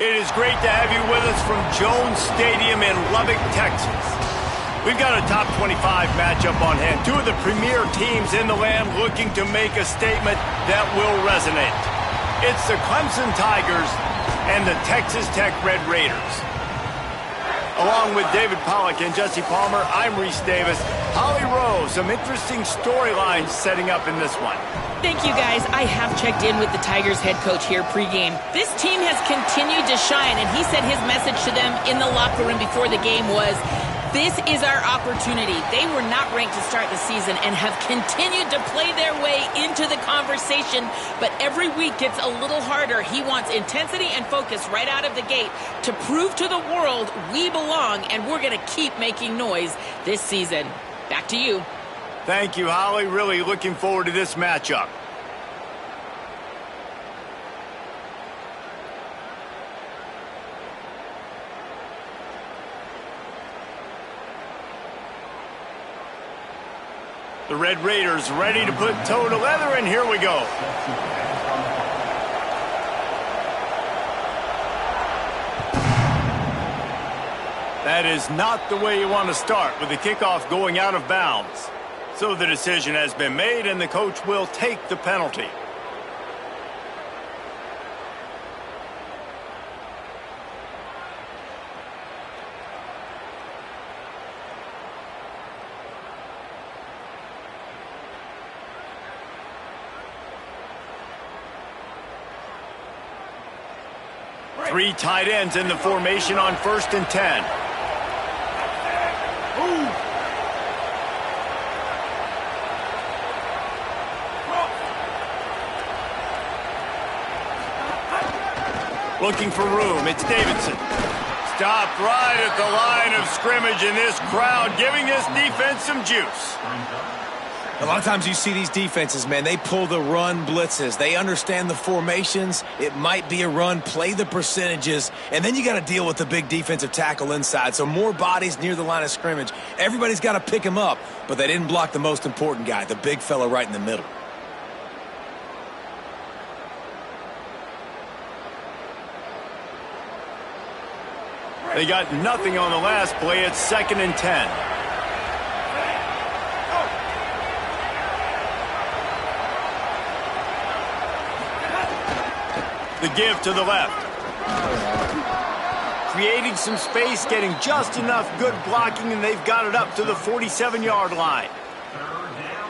It is great to have you with us from Jones Stadium in Lubbock, Texas. We've got a top 25 matchup on hand. Two of the premier teams in the land looking to make a statement that will resonate. It's the Clemson Tigers and the Texas Tech Red Raiders. Along with David Pollack and Jesse Palmer, I'm Reese Davis. Holly Rose, some interesting storylines setting up in this one. Thank you, guys. I have checked in with the Tigers head coach here pregame. This team has continued to shine, and he said his message to them in the locker room before the game was, this is our opportunity. They were not ranked to start the season and have continued to play their way into the conversation, but every week gets a little harder. He wants intensity and focus right out of the gate to prove to the world we belong, and we're going to keep making noise this season. Back to you. Thank you, Holly. Really looking forward to this matchup. The Red Raiders ready to put toe to leather, and here we go. That is not the way you want to start with the kickoff going out of bounds. So the decision has been made, and the coach will take the penalty. Three tight ends in the formation on 1st and 10. Looking for room, it's Davidson. Stopped right at the line of scrimmage, in this crowd giving this defense some juice. A lot of times you see these defenses, man, they pull the run blitzes. They understand the formations. It might be a run, play the percentages, and then you got to deal with the big defensive tackle inside. So more bodies near the line of scrimmage. Everybody's got to pick him up, but they didn't block the most important guy, the big fella right in the middle. They got nothing on the last play. It's 2nd and 10. The give to the left. Creating some space, getting just enough good blocking, and they've got it up to the 47-yard line.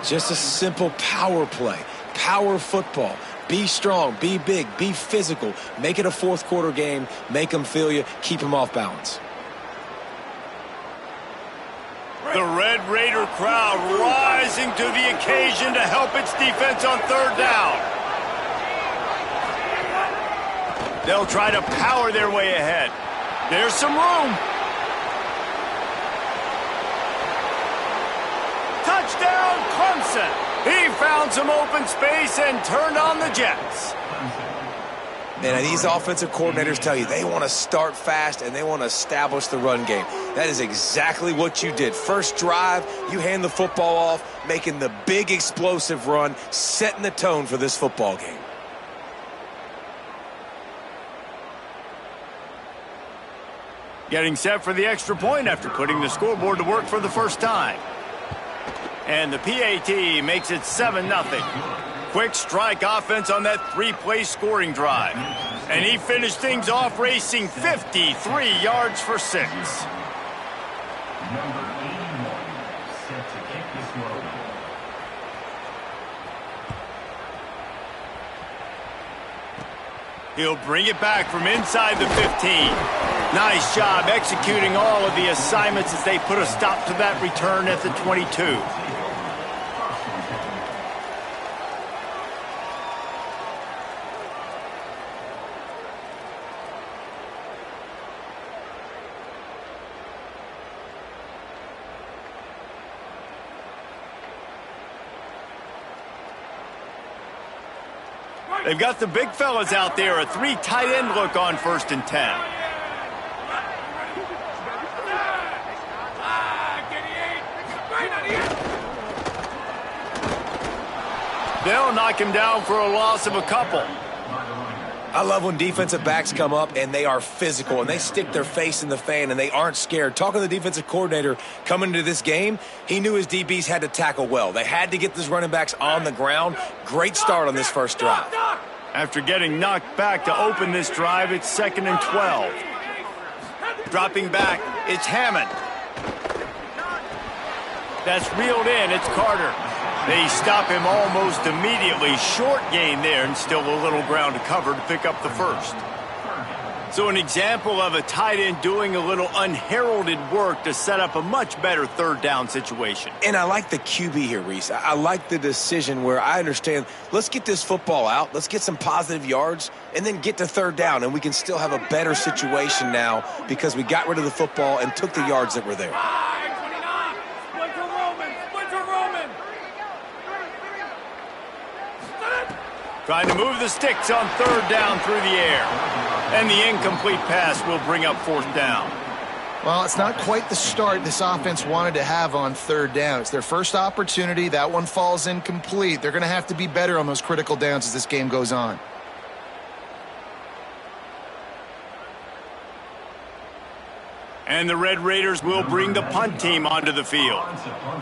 Just a simple power play. Power football. Be strong, be big, be physical. Make it a fourth quarter game. Make them feel you. Keep them off balance. The Red Raider crowd rising to the occasion to help its defense on 3rd down. They'll try to power their way ahead. There's some room. Touchdown, Clemson. He found some open space and turned on the Jets. Man, these offensive coordinators tell you they want to start fast and they want to establish the run game. That is exactly what you did. First drive, you hand the football off, making the big explosive run, setting the tone for this football game. Getting set for the extra point after putting the scoreboard to work for the first time. And the PAT makes it 7-0. Quick strike offense on that 3-play scoring drive. And he finished things off racing 53 yards for 6. He'll bring it back from inside the 15. Nice job executing all of the assignments as they put a stop to that return at the 22. They've got the big fellas out there, a 3 tight end look on 1st and 10. They'll knock him down for a loss of a couple. I love when defensive backs come up and they are physical and they stick their face in the fan and they aren't scared. Talking to the defensive coordinator coming into this game, he knew his DBs had to tackle well. They had to get these running backs on the ground. Great start on this first drive. After getting knocked back to open this drive, it's 2nd and 12. Dropping back, it's Hammond. That's reeled in, it's Carter. They stop him almost immediately. Short gain there and still a little ground to cover to pick up the first. So an example of a tight end doing a little unheralded work to set up a much better third down situation. And I like the QB here, Reese. I like the decision where I understand, let's get this football out, let's get some positive yards, and then get to third down, and we can still have a better situation now because we got rid of the football and took the yards that were there. Trying to move the sticks on third down through the air. And the incomplete pass will bring up 4th down. Well, it's not quite the start this offense wanted to have on third down. It's their first opportunity. That one falls incomplete. They're going to have to be better on those critical downs as this game goes on. And the Red Raiders will bring the punt team onto the field.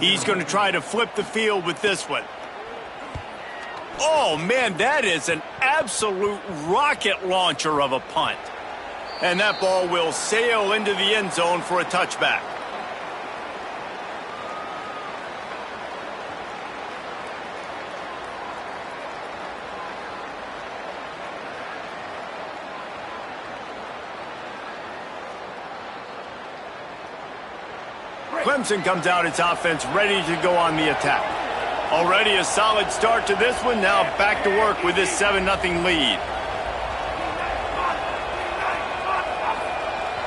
He's going to try to flip the field with this one. Oh, man, that is an absolute rocket launcher of a punt. And that ball will sail into the end zone for a touchback. Clemson comes out its offense ready to go on the attack. Already a solid start to this one. Now back to work with this 7-0 lead.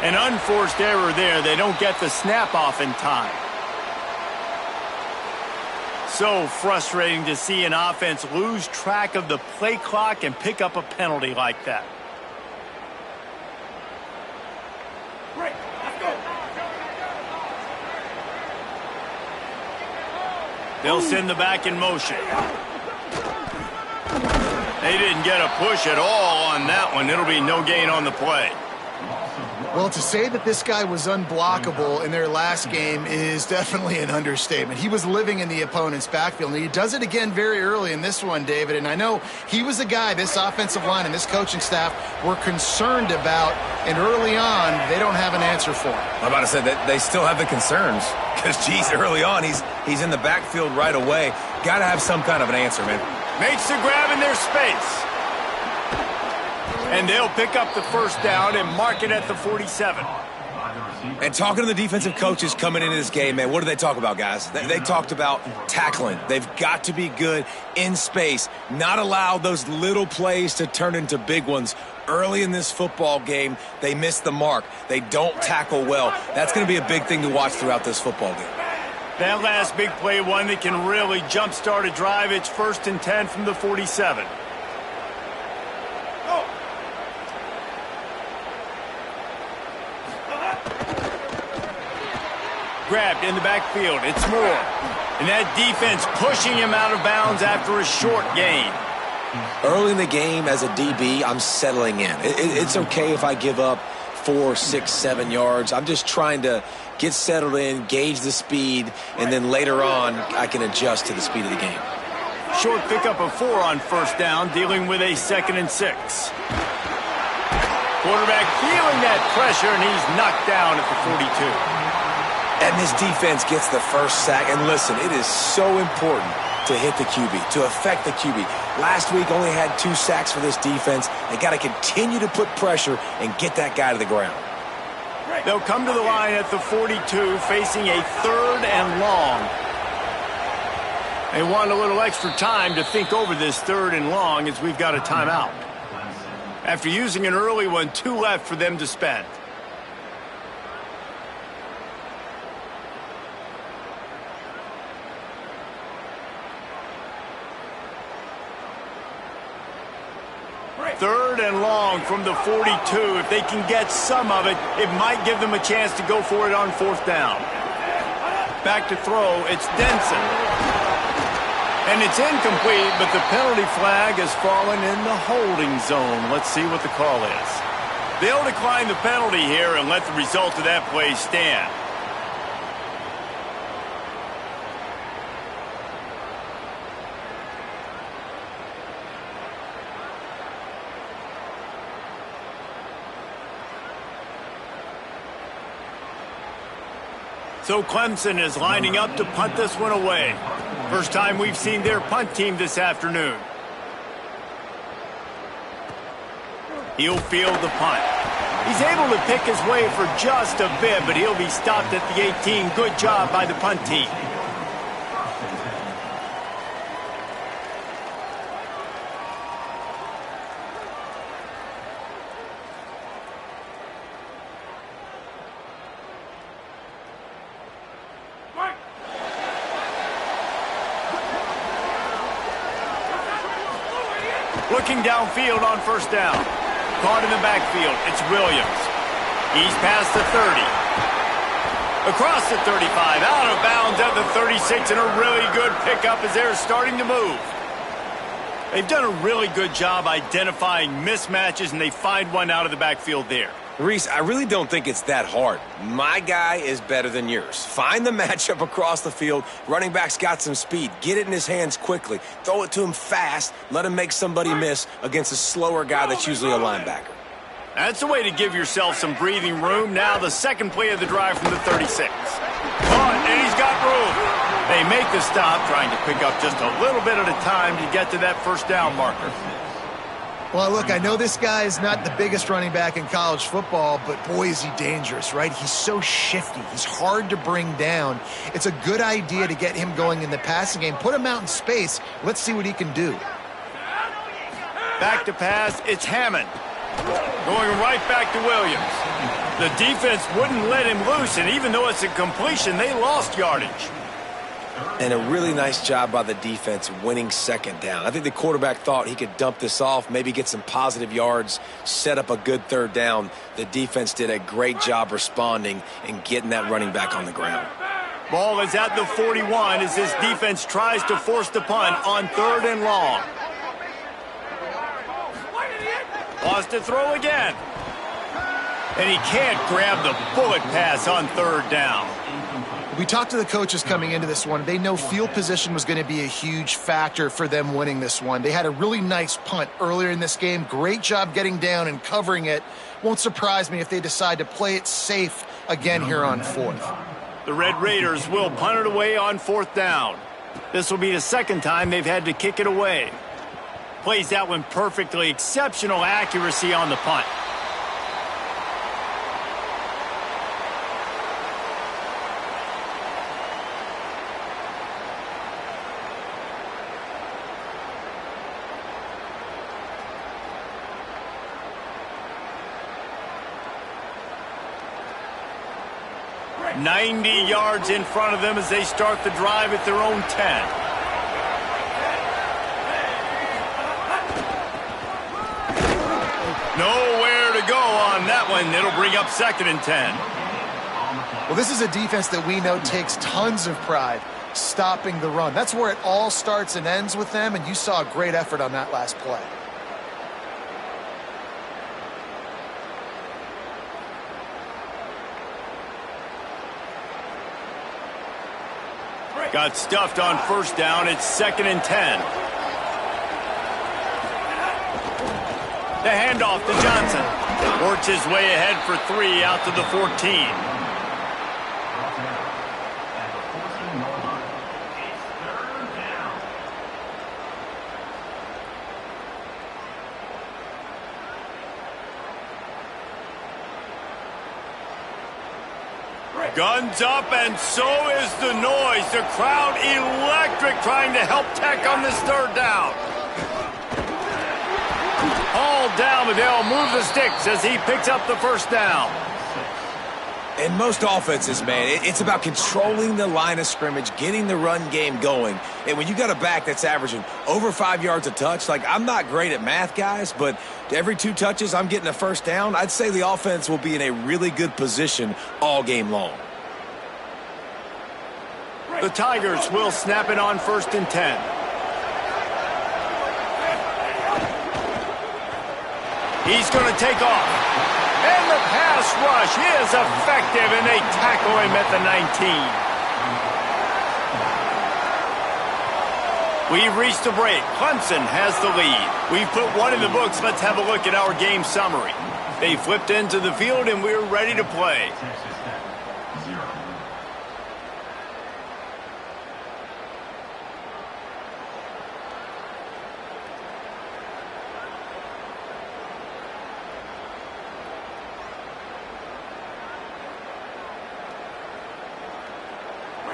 An unforced error there. They don't get the snap off in time. So frustrating to see an offense lose track of the play clock and pick up a penalty like that. They'll send the back in motion. They didn't get a push at all on that one. It'll be no gain on the play. Well, to say that this guy was unblockable in their last game is definitely an understatement. He was living in the opponent's backfield, and he does it again very early in this one, David. And I know he was a guy this offensive line and this coaching staff were concerned about, and early on, they don't have an answer for him. I'm about to say that they still have the concerns because, geez, early on, he's in the backfield right away. Got to have some kind of an answer, man. Makes the grab in their space. And they'll pick up the first down and mark it at the 47. And talking to the defensive coaches coming into this game, man, what do they talk about, guys? They talked about tackling. They've got to be good in space, not allow those little plays to turn into big ones. Early in this football game, they miss the mark. They don't tackle well. That's going to be a big thing to watch throughout this football game. That last big play, one that can really jumpstart a drive. It's 1st and 10 from the 47. Grabbed in the backfield. It's Moore. And that defense pushing him out of bounds after a short gain. Early in the game as a DB, I'm settling in. It's okay if I give up 4, 6, 7 yards. I'm just trying to get settled in, gauge the speed, and then later on I can adjust to the speed of the game. Short pickup of 4 on first down, dealing with a 2nd and 6. Quarterback feeling that pressure, and he's knocked down at the 42. And this defense gets the first sack. And listen, it is so important to hit the QB, to affect the QB. Last week only had 2 sacks for this defense. They got to continue to put pressure and get that guy to the ground. They'll come to the line at the 42, facing a 3rd and long. They want a little extra time to think over this 3rd and long as we've got a timeout. After using an early one, 2 left for them to spend. Third and long from the 42. If they can get some of it, it might give them a chance to go for it on 4th down. Back to throw, it's Denson. And it's incomplete, but the penalty flag has fallen in the holding zone. Let's see what the call is. They'll decline the penalty here and let the result of that play stand. So Clemson is lining up to punt this one away. First time we've seen their punt team this afternoon. He'll field the punt. He's able to pick his way for just a bit, but he'll be stopped at the 18. Good job by the punt team. Looking downfield on first down. Caught in the backfield. It's Williams. He's past the 30. Across the 35. Out of bounds at the 36. And a really good pickup as they're starting to move. They've done a really good job identifying mismatches, and they find one out of the backfield there. Reese, I really don't think it's that hard. My guy is better than yours. Find the matchup across the field. Running back's got some speed. Get it in his hands quickly. Throw it to him fast. Let him make somebody miss against a slower guy that's usually a linebacker. That's the way to give yourself some breathing room. Now the second play of the drive from the 36. Caught, and he's got room. They make the stop, trying to pick up just a little bit at a time to get to that first down marker. Well, look, I know this guy is not the biggest running back in college football, but boy, is he dangerous, right? He's so shifty. He's hard to bring down. It's a good idea to get him going in the passing game. Put him out in space. Let's see what he can do. Back to pass, it's Hammond. Going right back to Williams. The defense wouldn't let him loose, and even though it's a completion, they lost yardage. And a really nice job by the defense winning second down. I think the quarterback thought he could dump this off, maybe get some positive yards, set up a good third down. The defense did a great job responding and getting that running back on the ground. Ball is at the 41 as this defense tries to force the punt on 3rd and long. Wants to throw again. And he can't grab the bullet pass on 3rd down. We talked to the coaches coming into this one. They know field position was going to be a huge factor for them winning this one. They had a really nice punt earlier in this game. Great job getting down and covering it. Won't surprise me if they decide to play it safe again here on 4th. The Red Raiders will punt it away on 4th down. This will be the second time they've had to kick it away. Plays that one perfectly. Exceptional accuracy on the punt. .90 yards in front of them as they start the drive at their own 10. Nowhere to go on that one. It'll bring up 2nd and 10. Well, this is a defense that we know takes tons of pride stopping the run. That's where it all starts and ends with them, and you saw a great effort on that last play. Got stuffed on 1st down. It's 2nd and 10. The handoff to Johnson. Works his way ahead for 3 out to the 14. Guns up, and so is the noise. The crowd electric, trying to help Tech on this 3rd down. Hauled down, but they'll move the sticks as he picks up the 1st down. In most offenses, man, it's about controlling the line of scrimmage, getting the run game going. And when you got a back that's averaging over 5 yards a touch, like, I'm not great at math, guys, but every 2 touches I'm getting a 1st down, I'd say the offense will be in a really good position all game long. The Tigers will snap it on 1st and 10. He's going to take off. And the pass rush is effective, and they tackle him at the 19. We've reached a break. Clemson has the lead. We've put one in the books. Let's have a look at our game summary. They flipped into the field, and we're ready to play.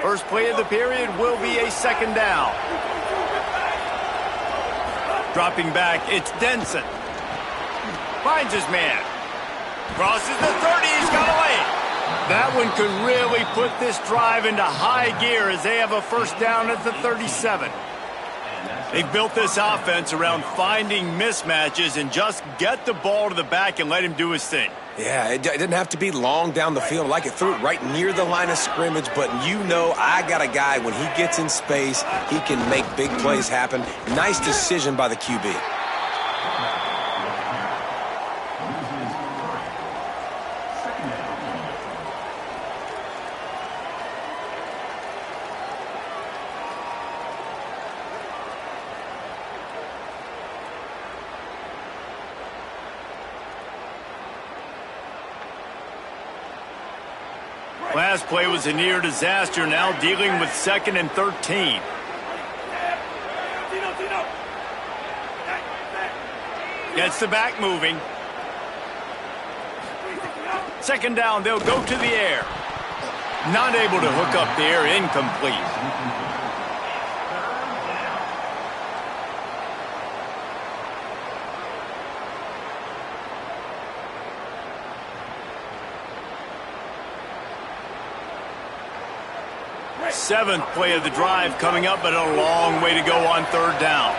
First play of the period will be a second down. Dropping back, it's Denson. Finds his man. Crosses the 30, he's got away. That one could really put this drive into high gear as they have a first down at the 37. They've built this offense around finding mismatches and just get the ball to the back and let him do his thing. Yeah, it didn't have to be long down the field. Like it threw it right near the line of scrimmage, but you know I got a guy, when he gets in space, he can make big plays happen. Nice decision by the QB. Last play was a near disaster, now dealing with 2nd and 13. Gets the back moving. Second down, they'll go to the air. Not able to hook up there, incomplete. Seventh play of the drive coming up, but a long way to go on third down.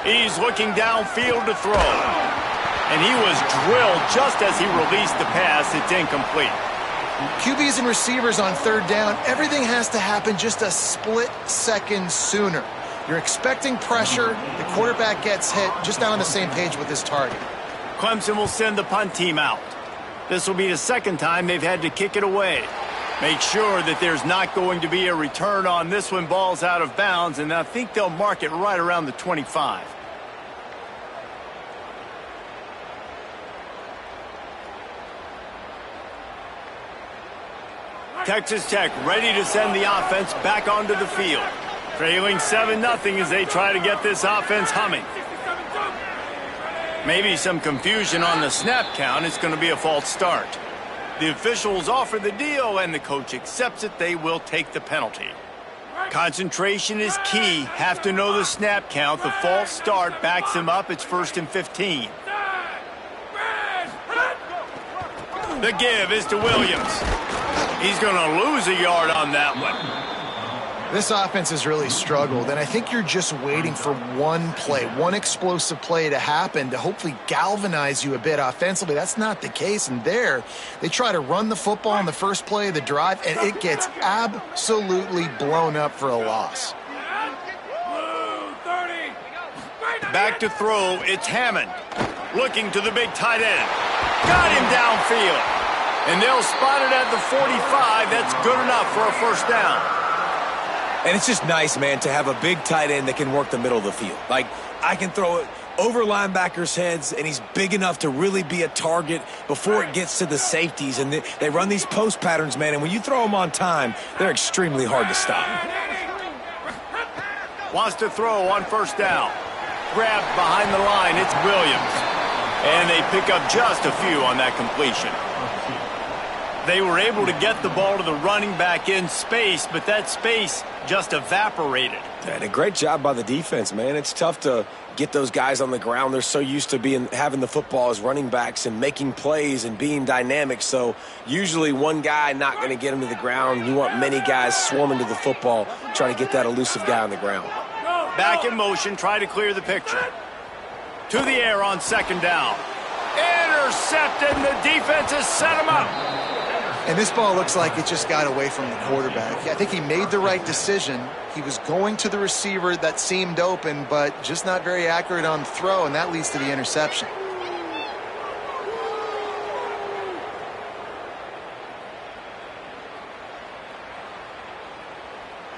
He's looking downfield to throw. And he was drilled just as he released the pass. It's incomplete. QBs and receivers on third down, everything has to happen just a split second sooner. You're expecting pressure. The quarterback gets hit, just not on the same page with his target. Clemson will send the punt team out. This will be the second time they've had to kick it away. Make sure that there's not going to be a return on this one. Ball's out of bounds, and I think they'll mark it right around the 25. Texas Tech ready to send the offense back onto the field. Trailing 7-0 as they try to get this offense humming. Maybe some confusion on the snap count. It's going to be a false start. The officials offer the deal, and the coach accepts it. They will take the penalty. Concentration is key. Have to know the snap count. The false start backs him up. It's 1st and 15. The give is to Williams. He's going to lose a yard on that one. This offense has really struggled, and I think you're just waiting for one play, one explosive play to happen to hopefully galvanize you a bit offensively. That's not the case, and there they try to run the football on the first play of the drive, and it gets absolutely blown up for a loss. Back to throw, it's Hammond. Looking to the big tight end. Got him downfield. And they'll spot it at the 45. That's good enough for a first down. And it's just nice, man, to have a big tight end that can work the middle of the field. Like, I can throw it over linebackers' heads, and he's big enough to really be a target before it gets to the safeties. And they run these post patterns, man, and when you throw them on time, they're extremely hard to stop. Wants to throw on first down. Grabbed behind the line, it's Williams. And they pick up just a few on that completion. They were able to get the ball to the running back in space, but that space just evaporated. And a great job by the defense, man. It's tough to get those guys on the ground. They're so used to having the football as running backs and making plays and being dynamic. So usually one guy not going to get him to the ground. You want many guys swarming to the football, trying to get that elusive guy on the ground. Back in motion, try to clear the picture. To the air on second down. Intercepted, and the defense has set him up. And this ball looks like it just got away from the quarterback. I think he made the right decision. He was going to the receiver that seemed open, but just not very accurate on the throw, and that leads to the interception.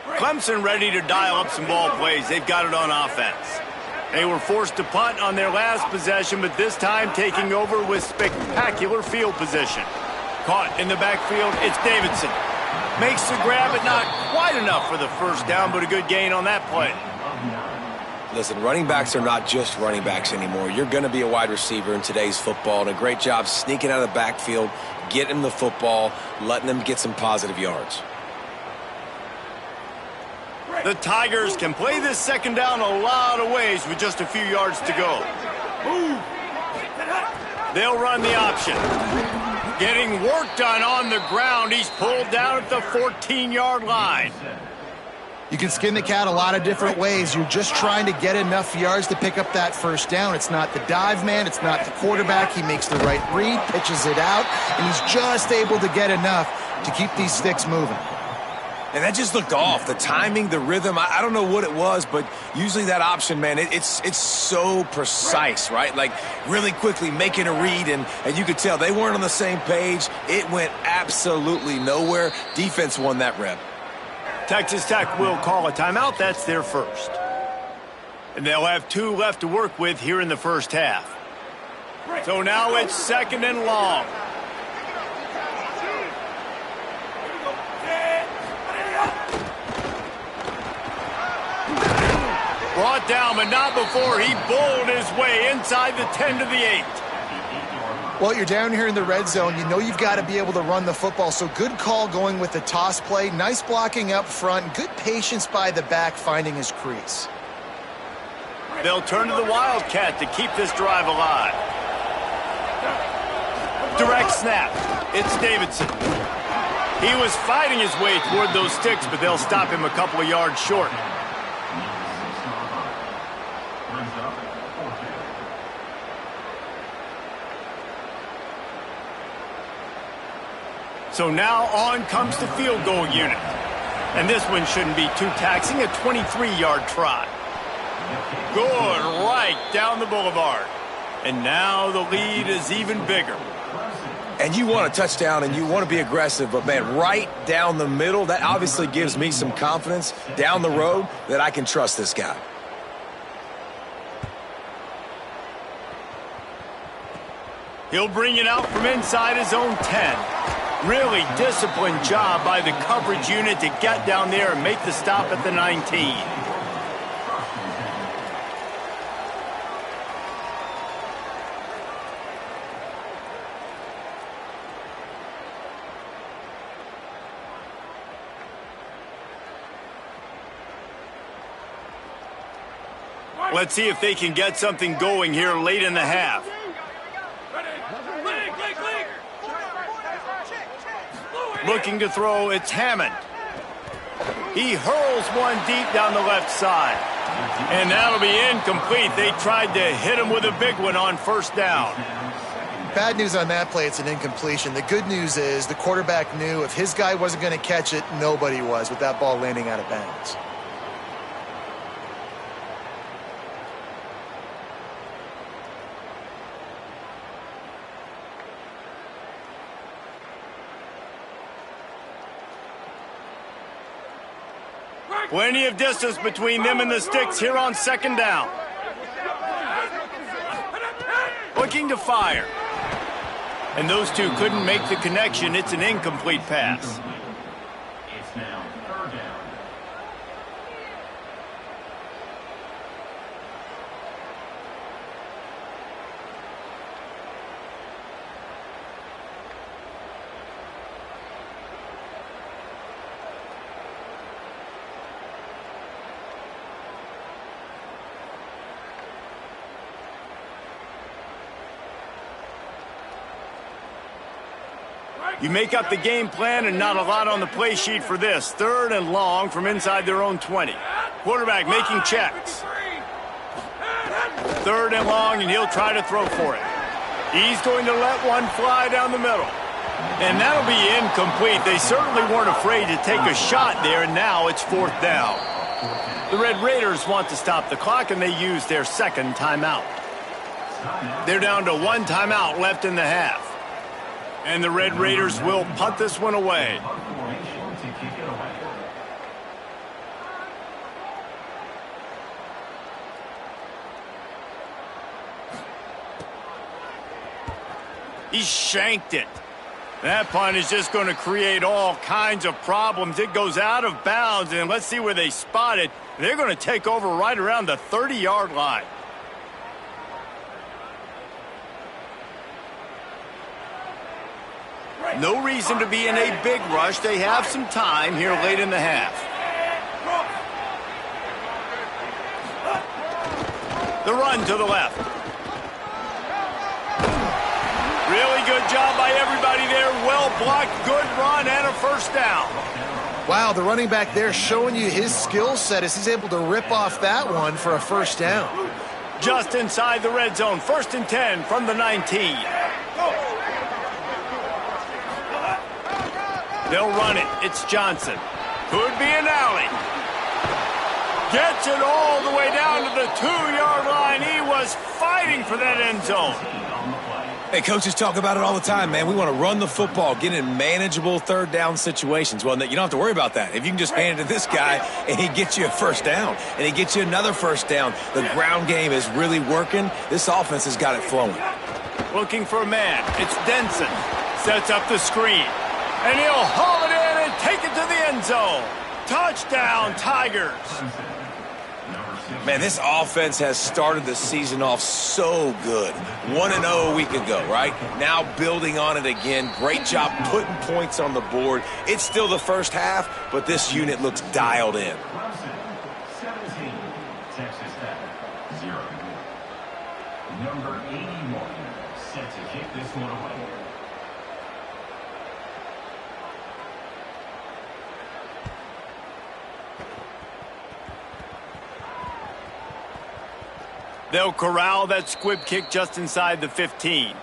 Clemson ready to dial up some ball plays. They've got it on offense. They were forced to punt on their last possession, but this time taking over with spectacular field position. Caught in the backfield, it's Davidson. Makes the grab, but not quite enough for the first down, but a good gain on that play. Listen, running backs are not just running backs anymore. You're going to be a wide receiver in today's football, and a great job sneaking out of the backfield, getting them the football, letting them get some positive yards. The Tigers can play this second down a lot of ways with just a few yards to go. They'll run the option. Getting work done on the ground. He's pulled down at the 14-yard line. You can skin the cat a lot of different ways. You're just trying to get enough yards to pick up that first down. It's not the dive man. It's not the quarterback. He makes the right read, pitches it out, and he's just able to get enough to keep these sticks moving. And that just looked off. The timing, the rhythm, I don't know what it was, but usually that option, man, it's so precise, right? Like really quickly making a read, and you could tell they weren't on the same page. It went absolutely nowhere. Defense won that rep. Texas Tech will call a timeout. That's their first. And they'll have 2 left to work with here in the first half. So now it's second and long. Brought down, but not before he bowled his way inside the 10 to the 8. Well, you're down here in the red zone. You know you've got to be able to run the football. So good call going with the toss play. Nice blocking up front. Good patience by the back finding his crease. They'll turn to the Wildcat to keep this drive alive. Direct snap. It's Davidson. He was fighting his way toward those sticks, but they'll stop him a couple of yards short. So now on comes the field goal unit. And this one shouldn't be too taxing, a 23-yard try. Good right down the boulevard. And now the lead is even bigger. And you want a touchdown and you want to be aggressive, but man, right down the middle, that obviously gives me some confidence down the road that I can trust this guy. He'll bring it out from inside his own 10. Really disciplined job by the coverage unit to get down there and make the stop at the 19. Let's see if they can get something going here late in the half. Looking to throw, it's Hammond. He hurls one deep down the left side. And that'll be incomplete. They tried to hit him with a big one on first down. Bad news on that play, it's an incompletion. The good news is the quarterback knew if his guy wasn't going to catch it, nobody was with that ball landing out of bounds. Plenty of distance between them and the sticks here on second down. Looking to fire. And those two couldn't make the connection. It's an incomplete pass. It's now third down. You make up the game plan and not a lot on the play sheet for this. Third and long from inside their own 20. Quarterback making checks. Third and long, and he'll try to throw for it. He's going to let one fly down the middle. And that'll be incomplete. They certainly weren't afraid to take a shot there, and now it's 4th down. The Red Raiders want to stop the clock, and they use their second timeout. They're down to 1 timeout left in the half. And the Red Raiders will punt this one away. He shanked it. That punt is just going to create all kinds of problems. It goes out of bounds, and let's see where they spot it. They're going to take over right around the 30-yard line. No reason to be in a big rush. They have some time here late in the half. The run to the left. Really good job by everybody there. Well blocked, good run, and a first down. Wow, the running back there showing you his skill set as he's able to rip off that one for a first down. Just inside the red zone. 1st and 10 from the 19. They'll run it. It's Johnson. Could be an alley. Gets it all the way down to the 2-yard line. He was fighting for that end zone. Hey, coaches talk about it all the time, man. We want to run the football, get in manageable 3rd down situations. Well, you don't have to worry about that. If you can just hand it to this guy and he gets you a first down and he gets you another first down, the ground game is really working. This offense has got it flowing. Looking for a man. It's Denson. Sets up the screen. And he'll haul it in and take it to the end zone. Touchdown, Tigers. Man, this offense has started the season off so good. 1-0 a week ago, right? Now building on it again. Great job putting points on the board. It's still the first half, but this unit looks dialed in. 17, Texas Tech, 0. Number 81, set to kick this one away. They'll corral that squib kick just inside the 15.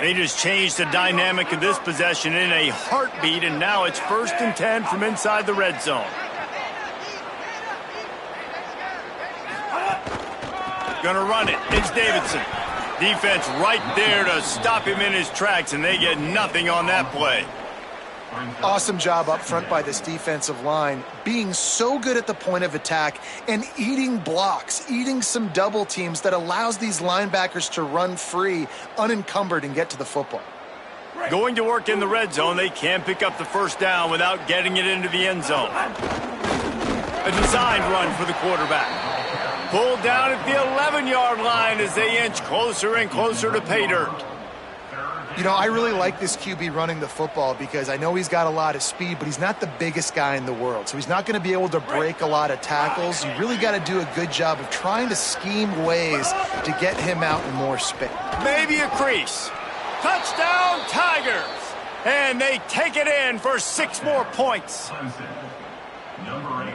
They just changed the dynamic of this possession in a heartbeat, and now it's 1st and 10 from inside the red zone. Gonna run it. It's Davidson. Defense right there to stop him in his tracks, and they get nothing on that play. Awesome job up front by this defensive line, being so good at the point of attack and eating blocks, eating some double teams that allows these linebackers to run free, unencumbered, and get to the football. Going to work in the red zone, they can't pick up the first down without getting it into the end zone. A designed run for the quarterback. Pulled down at the 11-yard line as they inch closer and closer to pay dirt. You know, I really like this QB running the football because I know he's got a lot of speed, but he's not the biggest guy in the world. So he's not going to be able to break a lot of tackles. You really got to do a good job of trying to scheme ways to get him out in more space. Maybe a crease. Touchdown, Tigers! And they take it in for 6 more points.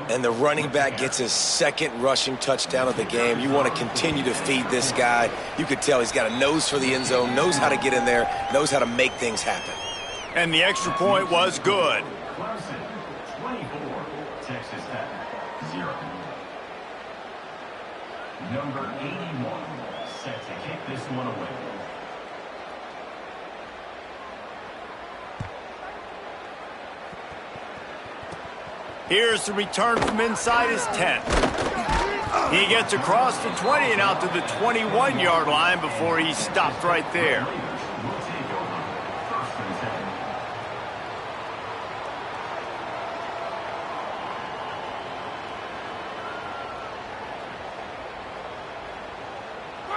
And the running back gets his 2nd rushing touchdown of the game. You want to continue to feed this guy. You could tell he's got a nose for the end zone, knows how to get in there, knows how to make things happen. And the extra point was good. 24, Texas Tech, 0. Number 81, set to kick this one away. Here's the return from inside his 10. He gets across the 20 and out to the 21-yard line before he stopped right there.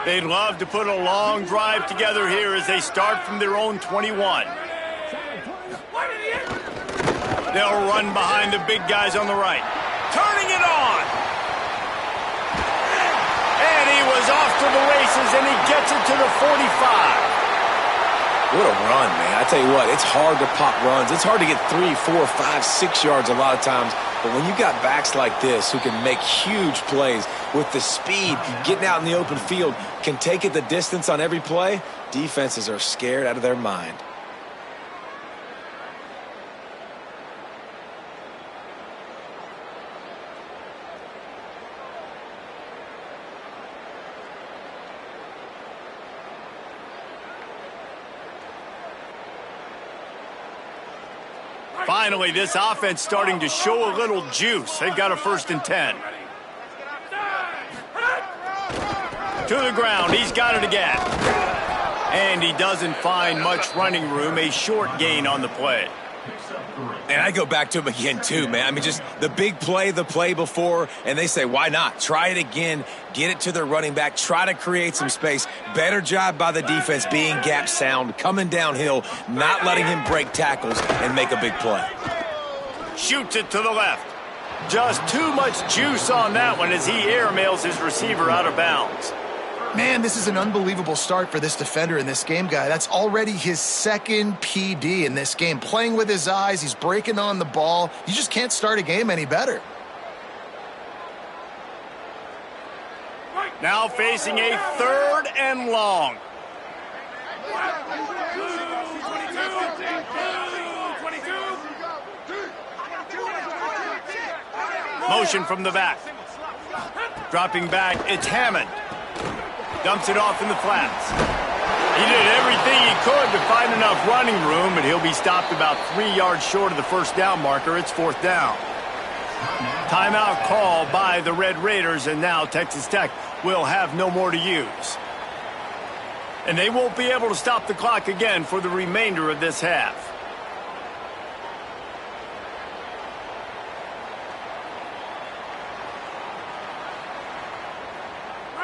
They'd love to put a long drive together here as they start from their own 21. They'll run behind the big guys on the right. Turning it on. And he was off to the races, and he gets it to the 45. What a run, man. I tell you what, it's hard to pop runs. It's hard to get 3, 4, 5, 6 yards a lot of times But when you got backs like this who can make huge plays with the speed, getting out in the open field, can take it the distance on every play, defenses are scared out of their mind. Finally, this offense starting to show a little juice. They've got a 1st and 10. To the ground. He's got it again. And he doesn't find much running room. A short gain on the play. And I go back to him again, too, man. I mean, just the big play, the play before, and they say, why not? Try it again. Get it to the running back. Try to create some space. Better job by the defense being gap sound, coming downhill, not letting him break tackles and make a big play. Shoots it to the left. Just too much juice on that one as he airmails his receiver out of bounds. Man, this is an unbelievable start for this defender in this game, guy. That's already his 2nd PD in this game. Playing with his eyes, he's breaking on the ball. You just can't start a game any better. Now facing a 3rd and long. Motion from the back. Dropping back, it's Hammond. Dumps it off in the flats. He did everything he could to find enough running room, but he'll be stopped about 3 yards short of the 1st down marker. It's 4th down. Timeout call by the Red Raiders, and now Texas Tech will have no more to use. And they won't be able to stop the clock again for the remainder of this half.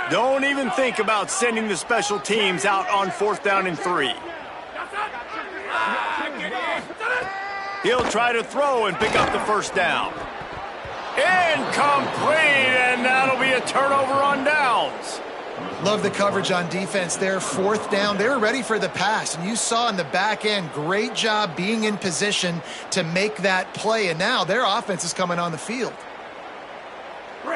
Don't even think about sending the special teams out on 4th down and 3. He'll try to throw and pick up the 1st down. Incomplete, and that'll be a turnover on downs. Love the coverage on defense there. 4th down. They were ready for the pass, and you saw in the back end, great job being in position to make that play, and now their offense is coming on the field.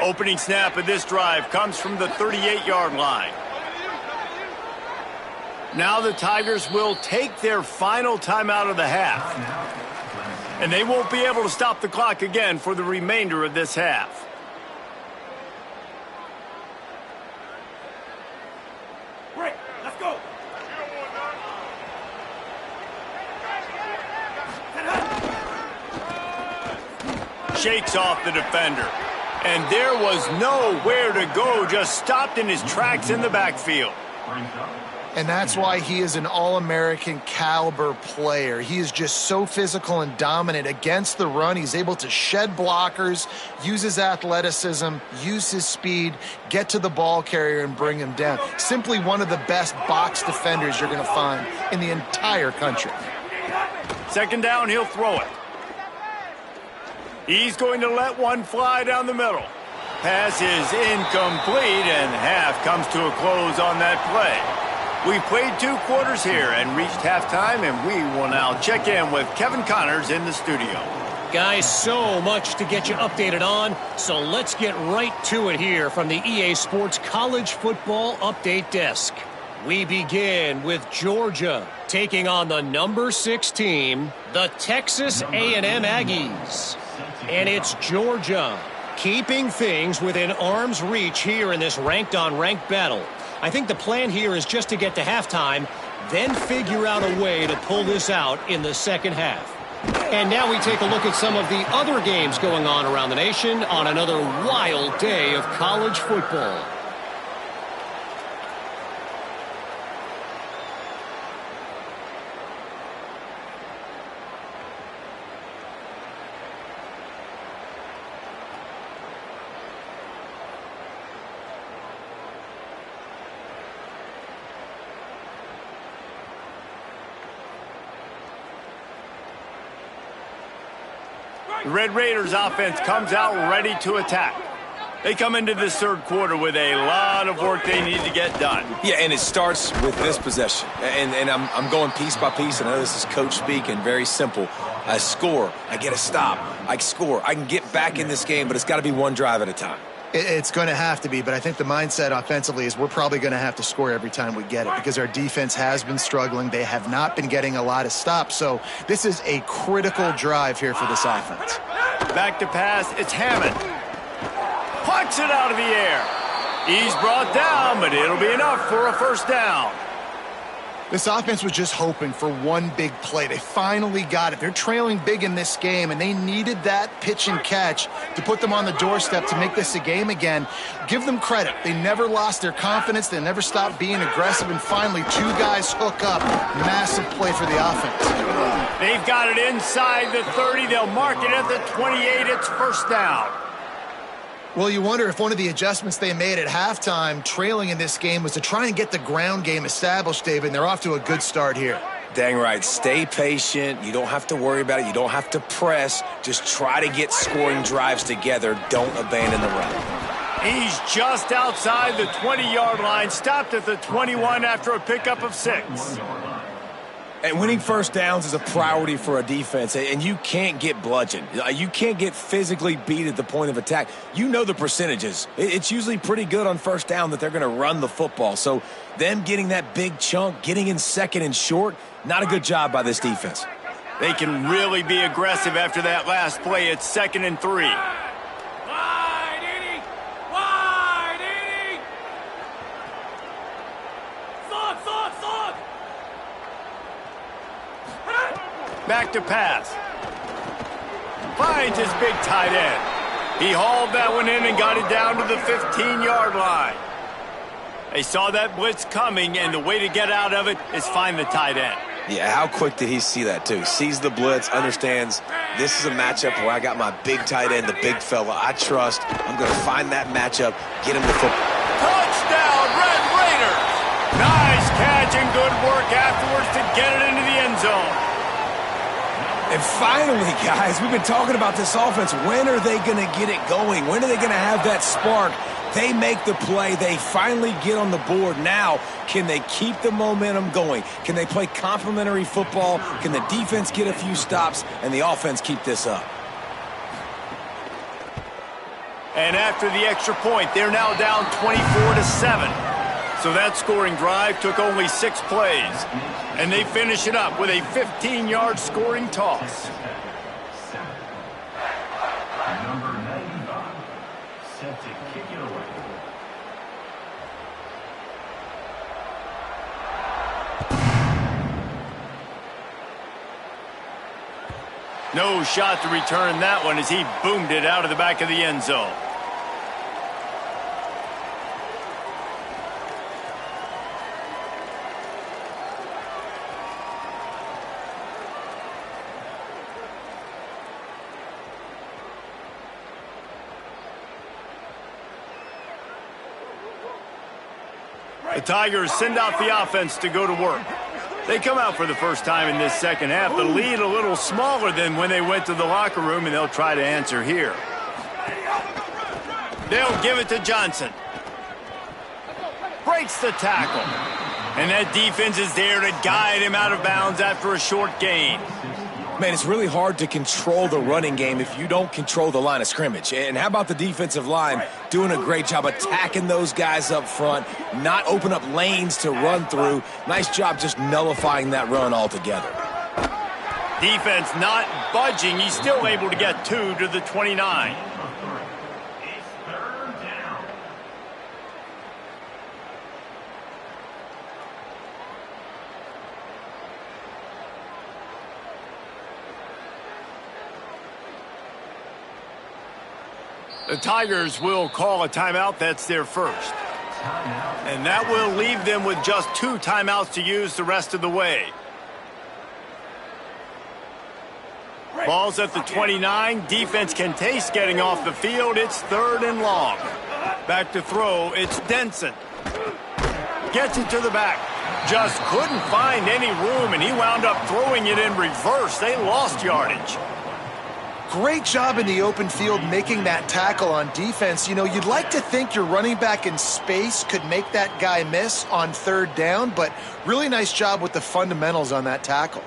Opening snap of this drive comes from the 38-yard line. Now the Tigers will take their final timeout of the half. And they won't be able to stop the clock again for the remainder of this half. Break. Let's go. Shakes off the defender. And there was nowhere to go, just stopped in his tracks in the backfield. And that's why he is an All-American caliber player. He is just so physical and dominant against the run. He's able to shed blockers, use his athleticism, use his speed, get to the ball carrier and bring him down. Simply one of the best box defenders you're going to find in the entire country. 2nd down, he'll throw it. He's going to let one fly down the middle. Pass is incomplete, and half comes to a close on that play. We played 2 quarters here and reached halftime, and we will now check in with Kevin Connors in the studio. Guys, so much to get you updated on, so let's get right to it here from the EA Sports College Football Update Desk. We begin with Georgia taking on the number 6 team, the Texas A&M Aggies. And it's Georgia keeping things within arm's reach here in this ranked-on-ranked battle. I think the plan here is just to get to halftime, then figure out a way to pull this out in the second half. And now we take a look at some of the other games going on around the nation on another wild day of college football. The Red Raiders offense comes out ready to attack. They come into this third quarter with a lot of work they need to get done. Yeah, and it starts with this possession. And I'm going piece by piece. I know this is coach speak and very simple. I score. I get a stop. I score. I can get back in this game, but it's got to be one drive at a time. It's going to have to be, but I think the mindset offensively is we're probably going to have to score every time we get it because our defense has been struggling. They have not been getting a lot of stops, so this is a critical drive here for this offense. Back to pass. It's Hammond. Plucks it out of the air. He's brought down, but it'll be enough for a first down. This offense was just hoping for one big play. They finally got it. They're trailing big in this game, and they needed that pitch and catch to put them on the doorstep to make this a game again. Give them credit. They never lost their confidence. They never stopped being aggressive, and finally, two guys hook up. Massive play for the offense. They've got it inside the 30. They'll mark it at the 28. It's first down. Well, you wonder if one of the adjustments they made at halftime, trailing in this game, was to try and get the ground game established, David, and they're off to a good start here. Dang right. Stay patient. You don't have to worry about it. You don't have to press. Just try to get scoring drives together. Don't abandon the run. He's just outside the 20-yard line, stopped at the 21 after a pickup of 6. And winning first downs is a priority for a defense, and you can't get bludgeoned. You can't get physically beat at the point of attack. You know the percentages. It's usually pretty good on first down that they're going to run the football. So them getting that big chunk, getting in second and short, not a good job by this defense. They can really be aggressive after that last play. It's 2nd and 3. Back to pass. Finds his big tight end. He hauled that one in and got it down to the 15-yard line. They saw that blitz coming, and the way to get out of it is find the tight end. Yeah, how quick did he see that, too? Sees the blitz, understands this is a matchup where I got my big tight end, the big fella I trust. I'm going to find that matchup, get him the football. Touchdown, Red Raiders! Nice catch and good work afterwards to get it into the end zone. And finally, guys, we've been talking about this offense. When are they going to get it going? When are they going to have that spark? They make the play. They finally get on the board. Now, can they keep the momentum going? Can they play complementary football? Can the defense get a few stops and the offense keep this up? And after the extra point, they're now down 24-7. So that scoring drive took only 6 plays. And they finish it up with a 15-yard scoring toss. Number 95, set to kick it away. No shot to return that one as he boomed it out of the back of the end zone. The Tigers send out the offense to go to work. They come out for the first time in this second half. The lead a little smaller than when they went to the locker room, and they'll try to answer here. They'll give it to Johnson. Breaks the tackle. And that defense is there to guide him out of bounds after a short gain. Man, it's really hard to control the running game if you don't control the line of scrimmage. And how about the defensive line doing a great job attacking those guys up front, not open up lanes to run through. Nice job just nullifying that run altogether. Defense not budging. He's still able to get 2 to the 29. It's 3rd down. The Tigers will call a timeout. That's their first. And that will leave them with just 2 timeouts to use the rest of the way. Ball's at the 29. Defense can taste getting off the field. It's 3rd and long. Back to throw. It's Denson. Gets it to the back. Just couldn't find any room, and he wound up throwing it in reverse. They lost yardage. Great job in the open field making that tackle on defense. You know, you'd like to think your running back in space could make that guy miss on third down, but really nice job with the fundamentals on that tackle.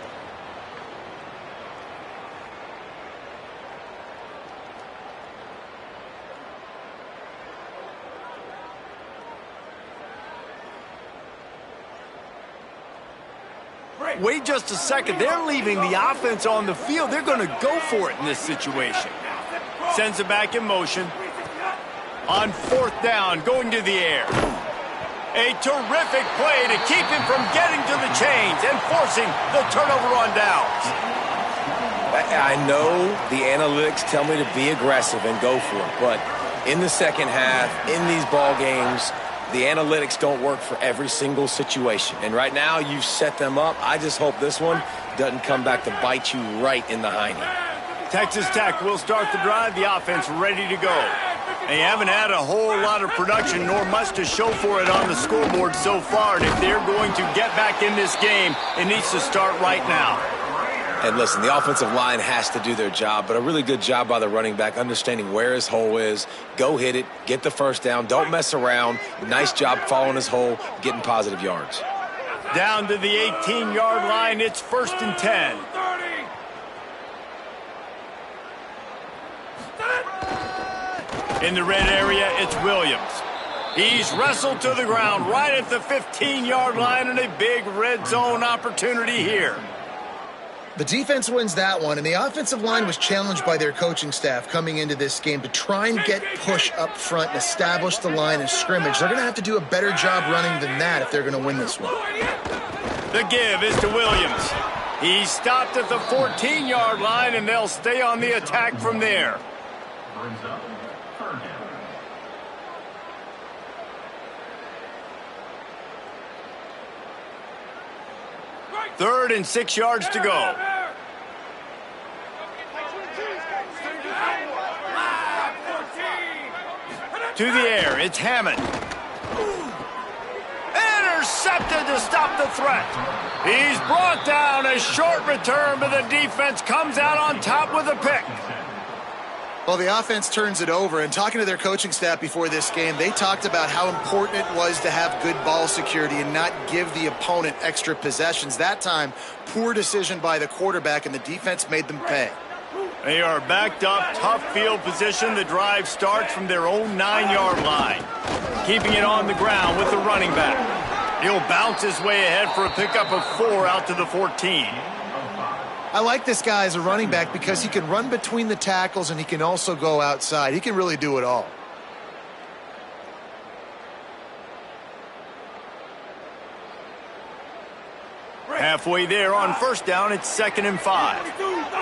Wait just a second. They're leaving the offense on the field. They're going to go for it in this situation. Sends it back in motion. On fourth down, going to the air. A terrific play to keep him from getting to the chains and forcing the turnover on downs. I know the analytics tell me to be aggressive and go for it, but in the second half, in these ball games, the analytics don't work for every single situation. And right now, you've set them up. I just hope this one doesn't come back to bite you right in the hiney. Texas Tech will start the drive. The offense ready to go. They haven't had a whole lot of production nor much to show for it on the scoreboard so far. And if they're going to get back in this game, it needs to start right now. And listen, the offensive line has to do their job, but a really good job by the running back understanding where his hole is. Go hit it, get the first down, don't mess around. Nice job following his hole, getting positive yards. Down to the 18-yard line, it's 1st and 10. In the red area, it's Williams. He's wrestled to the ground right at the 15-yard line, and a big red zone opportunity here. The defense wins that one, and the offensive line was challenged by their coaching staff coming into this game to try and get push up front and establish the line of scrimmage. They're going to have to do a better job running than that if they're going to win this one. The give is to Williams. He stopped at the 14-yard line, and they'll stay on the attack from there. Brings up third down. Third and 6 yards to go. To the air, it's Hammond. Intercepted to stop the threat. He's brought down, a short return, but the defense comes out on top with a pick. Well, the offense turns it over, and talking to their coaching staff before this game, they talked about how important it was to have good ball security and not give the opponent extra possessions. That time, poor decision by the quarterback, and the defense made them pay. They are backed up, tough field position. The drive starts from their own 9-yard line. Keeping it on the ground with the running back. He'll bounce his way ahead for a pickup of 4 out to the 14. I like this guy as a running back because he can run between the tackles and he can also go outside. He can really do it all. Halfway there on first down, it's 2nd and 5.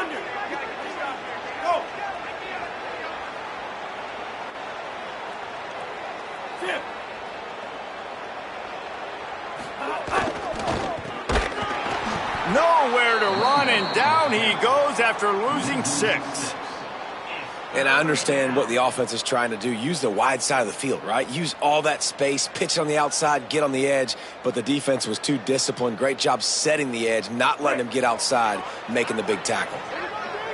Nowhere to run, and down he goes after losing 6. And I understand what the offense is trying to do. Use the wide side of the field, right? Use all that space, pitch on the outside, get on the edge. But the defense was too disciplined. Great job setting the edge, not letting him get outside, making the big tackle.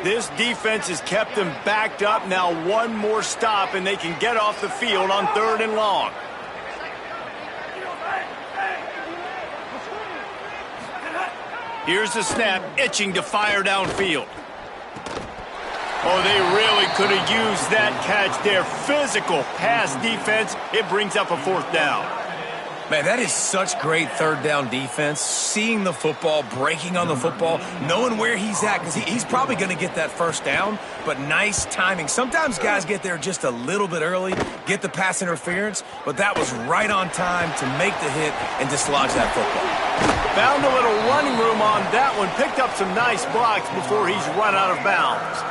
This defense has kept them backed up. Now one more stop, and they can get off the field on 3rd and long. Here's the snap, itching to fire downfield. Oh, they really could have used that catch there. Physical pass defense. It brings up a 4th down. Man, that is such great 3rd down defense. Seeing the football, breaking on the football, knowing where he's at, because he's probably going to get that 1st down, but nice timing. Sometimes guys get there just a little bit early, get the pass interference, but that was right on time to make the hit and dislodge that football. Found a little running room on that one. Picked up some nice blocks before he's run out of bounds.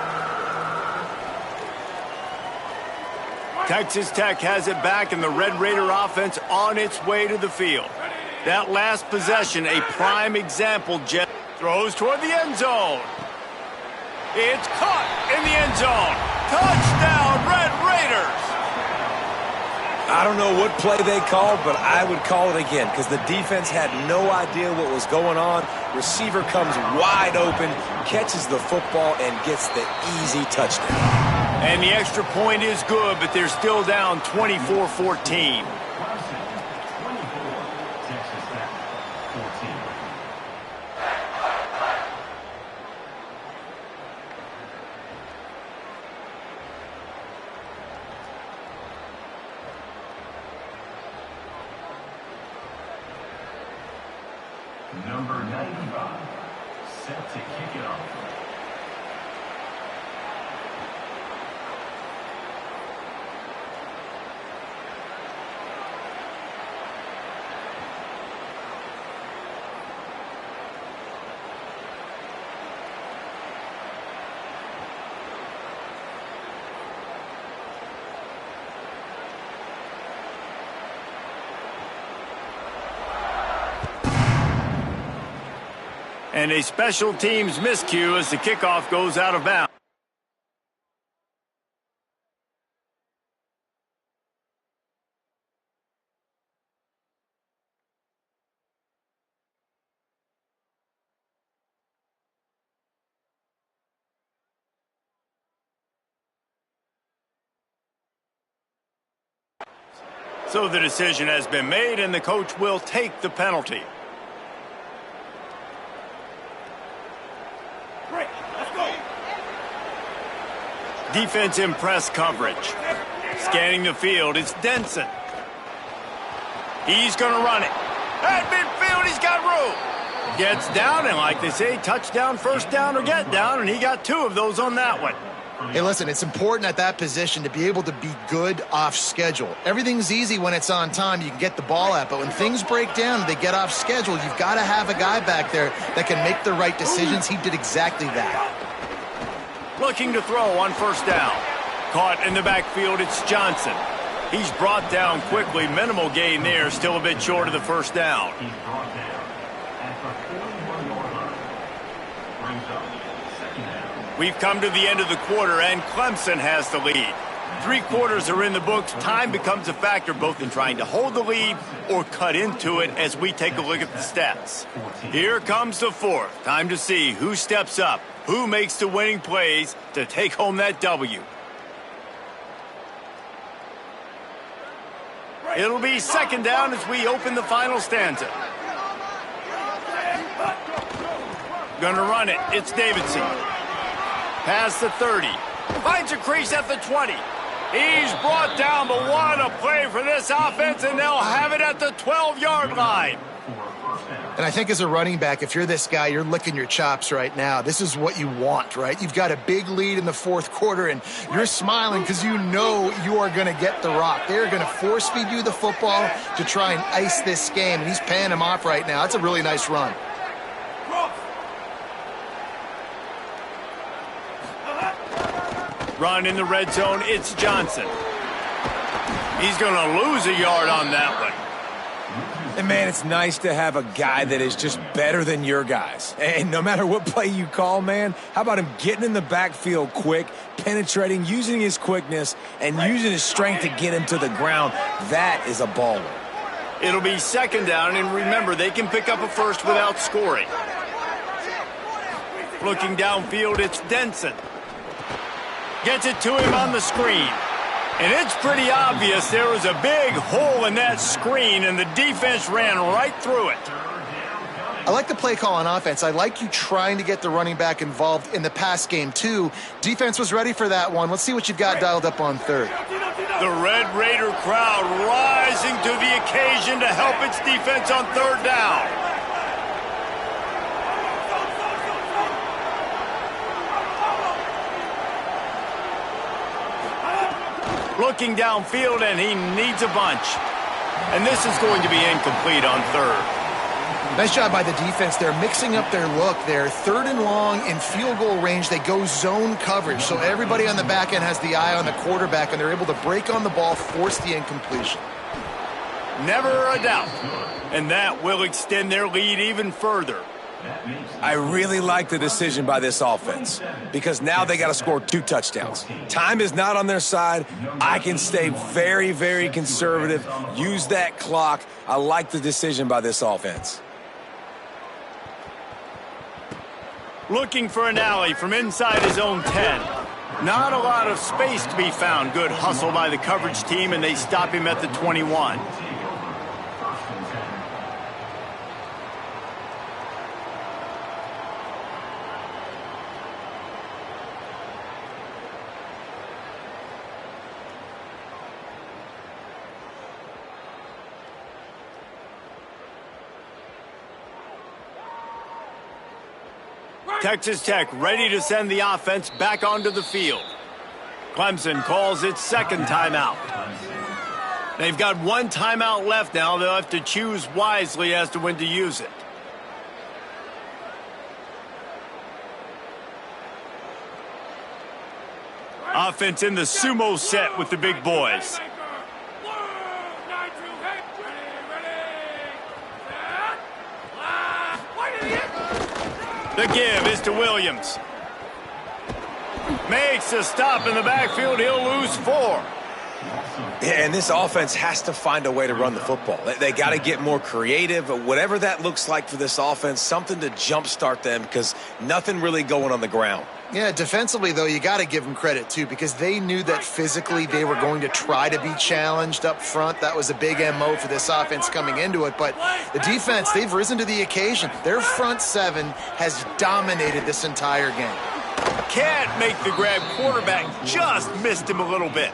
Texas Tech has it back, and the Red Raider offense on its way to the field. That last possession, a prime example. Jet throws toward the end zone. It's caught in the end zone. Touchdown, Red Raiders! I don't know what play they called, but I would call it again because the defense had no idea what was going on. Receiver comes wide open, catches the football, and gets the easy touchdown. And the extra point is good, but they're still down 24-14. Number 95, set to kick it off. And a special teams miscue as the kickoff goes out of bounds. So the decision has been made, and the coach will take the penalty. Defense in press coverage. Scanning the field, it's Denson. He's going to run it. At midfield, he's got room. Gets down, and like they say, touchdown, first down, or get down, and he got 2 of those on that one. Hey, listen, it's important at that position to be able to be good off schedule. Everything's easy when it's on time. You can get the ball out, but when things break down and they get off schedule, you've got to have a guy back there that can make the right decisions. He did exactly that. Looking to throw on first down. Caught in the backfield, it's Johnson. He's brought down quickly. Minimal gain there, still a bit short of the first down. He's brought down at the 41-yard line. Brings up second down. We've come to the end of the quarter, and Clemson has the lead. 3 quarters are in the books. Time becomes a factor both in trying to hold the lead or cut into it as we take a look at the stats. Here comes the 4th. Time to see who steps up, who makes the winning plays to take home that W. It'll be second down as we open the final stanza. Gonna run it. It's Davidson. Past the 30. Finds a crease at the 20. He's brought down, but what a play for this offense, and they'll have it at the 12-yard line. And I think as a running back, if you're this guy, you're licking your chops right now. This is what you want, right? You've got a big lead in the 4th quarter, and you're smiling because you know you are going to get the rock. They're going to force feed you the football to try and ice this game, and he's paying him off right now. That's a really nice run. Run in the red zone, it's Johnson. He's going to lose a yard on that one. And, man, it's nice to have a guy that is just better than your guys. And no matter what play you call, man, how about him getting in the backfield quick, penetrating, using his quickness, and using his strength to get him to the ground? That is a baller. It'll be second down, and remember, they can pick up a first without scoring. Looking downfield, it's Denson. Gets it to him on the screen. And it's pretty obvious there was a big hole in that screen, and the defense ran right through it. I like the play call on offense. I like you trying to get the running back involved in the pass game, too. Defense was ready for that one. Let's see what you've got dialed up on 3rd. The Red Raider crowd rising to the occasion to help its defense on 3rd down. Looking downfield, and he needs a bunch. And this is going to be incomplete on 3rd. Nice job by the defense. They're mixing up their look. They're 3rd and long in field goal range. They go zone coverage. So everybody on the back end has the eye on the quarterback, and they're able to break on the ball, force the incompletion. Never a doubt. And that will extend their lead even further. I really like the decision by this offense because now they got to score 2 touchdowns. Time is not on their side. I can stay very, very conservative, use that clock. I like the decision by this offense. Looking for an alley from inside his own 10. Not a lot of space to be found. Good hustle by the coverage team, and they stop him at the 21. Texas Tech ready to send the offense back onto the field. Clemson calls its second timeout. They've got 1 timeout left now. They'll have to choose wisely as to when to use it. Offense in the sumo set with the big boys. The give is to Williams. Makes a stop in the backfield. He'll lose 4. Yeah, and this offense has to find a way to run the football. They got to get more creative. Whatever that looks like for this offense, something to jumpstart them because nothing really going on the ground. Yeah, defensively, though, you got to give them credit, too, because they knew that physically they were going to try to be challenged up front. That was a big MO for this offense coming into it. But the defense, they've risen to the occasion. Their front 7 has dominated this entire game. Can't make the grab. Quarterback just missed him a little bit.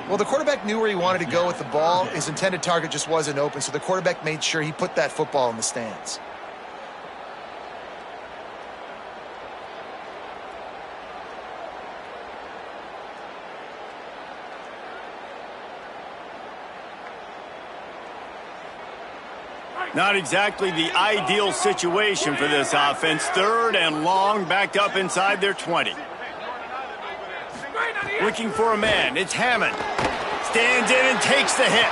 Well, the quarterback knew where he wanted to go with the ball. His intended target just wasn't open, so the quarterback made sure he put that football in the stands. Not exactly the ideal situation for this offense. 3rd and long, backed up inside their 20. Looking for a man. It's Hammond. Stands in and takes the hit.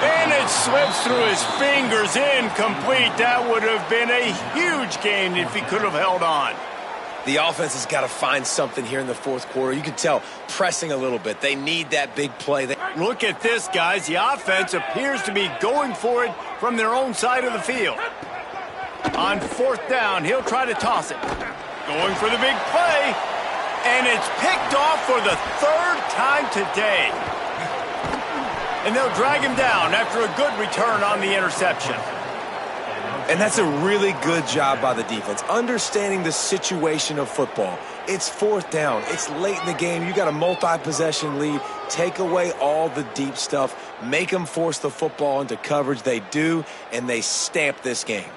And it slips through his fingers. Incomplete. That would have been a huge gain if he could have held on. The offense has got to find something here in the 4th quarter. You can tell pressing a little bit. They need that big play. Look at this, guys. The offense appears to be going for it from their own side of the field. On 4th down, he'll try to toss it. Going for the big play. And it's picked off for the 3rd time today. And they'll drag him down after a good return on the interception. And that's a really good job by the defense, understanding the situation of football. It's 4th down. It's late in the game. You got a multi-possession lead. Take away all the deep stuff. Make them force the football into coverage. They do, and they stamp this game.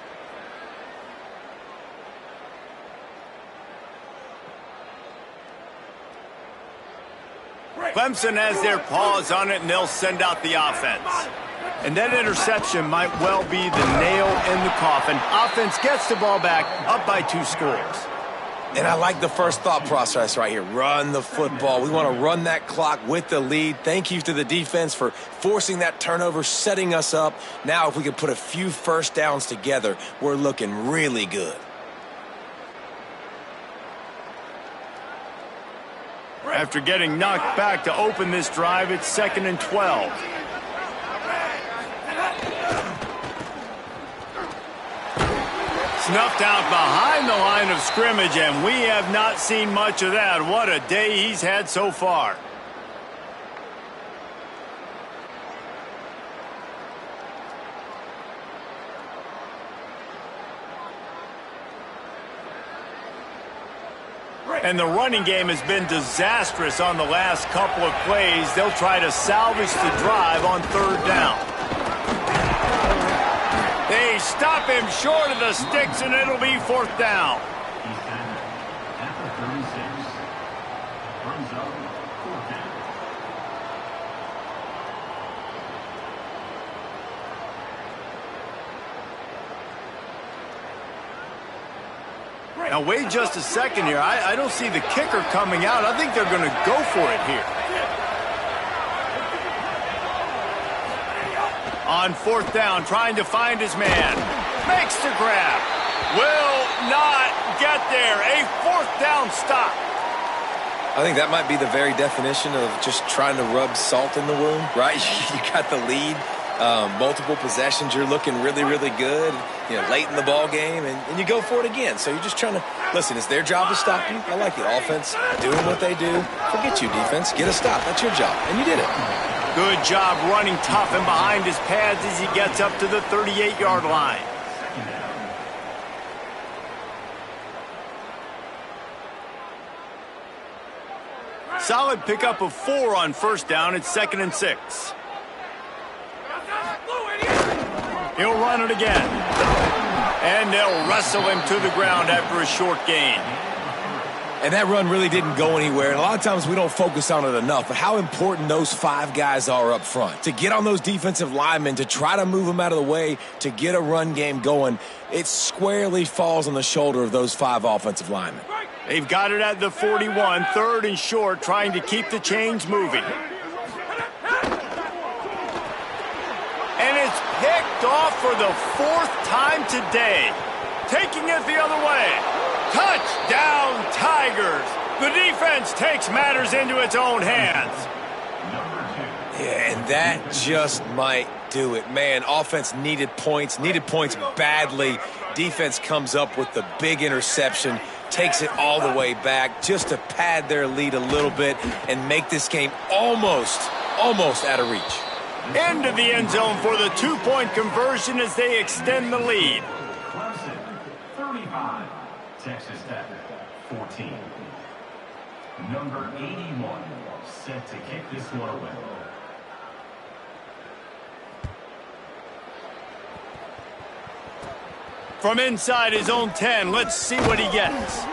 Clemson has their paws on it, and they'll send out the offense. And that interception might well be the nail in the coffin. Offense gets the ball back, up by 2 scores. And I like the first thought process right here. Run the football. We want to run that clock with the lead. Thank you to the defense for forcing that turnover, setting us up. Now if we can put a few first downs together, we're looking really good. After getting knocked back to open this drive, it's 2nd and 12. Snuffed out behind the line of scrimmage, and we have not seen much of that. What a day he's had so far. And the running game has been disastrous on the last couple of plays. They'll try to salvage the drive on 3rd down. They stop him short of the sticks, and it'll be 4th down. Now, wait just a second here. I don't see the kicker coming out. I think they're going to go for it here. On 4th down, trying to find his man. Makes the grab. get there. A fourth down stop. I think that might be the very definition of just trying to rub salt in the wound, right? You got the lead, multiple possessions, you're looking really, really good, late in the ball game, and you go for it again. So you're just trying to, listen, it's their job to stop you. I like it. Offense doing what they do. Forget you, defense. Get a stop. That's your job, and you did it. Good job running tough and behind his pads as he gets up to the 38-yard line. Solid pickup of 4 on first down. It's 2nd and 6. He'll run it again. And they'll wrestle him to the ground after a short gain. And that run really didn't go anywhere. And a lot of times we don't focus on it enough. But how important those 5 guys are up front. To get on those defensive linemen, to try to move them out of the way, to get a run game going, it squarely falls on the shoulder of those 5 offensive linemen. They've got it at the 41, 3rd and short, trying to keep the chains moving. And it's picked off for the 4th time today. Taking it the other way. Touchdown, Tigers. The defense takes matters into its own hands. Yeah, and that just might do it. Man, offense needed points badly. Defense comes up with the big interception, takes it all the way back just to pad their lead a little bit and make this game almost out of reach. Into the end zone for the 2-point conversion as they extend the lead. Clemson, 35. Texas Tech, 14. Number 81, set to kick this one away. From inside his own 10, let's see what he gets.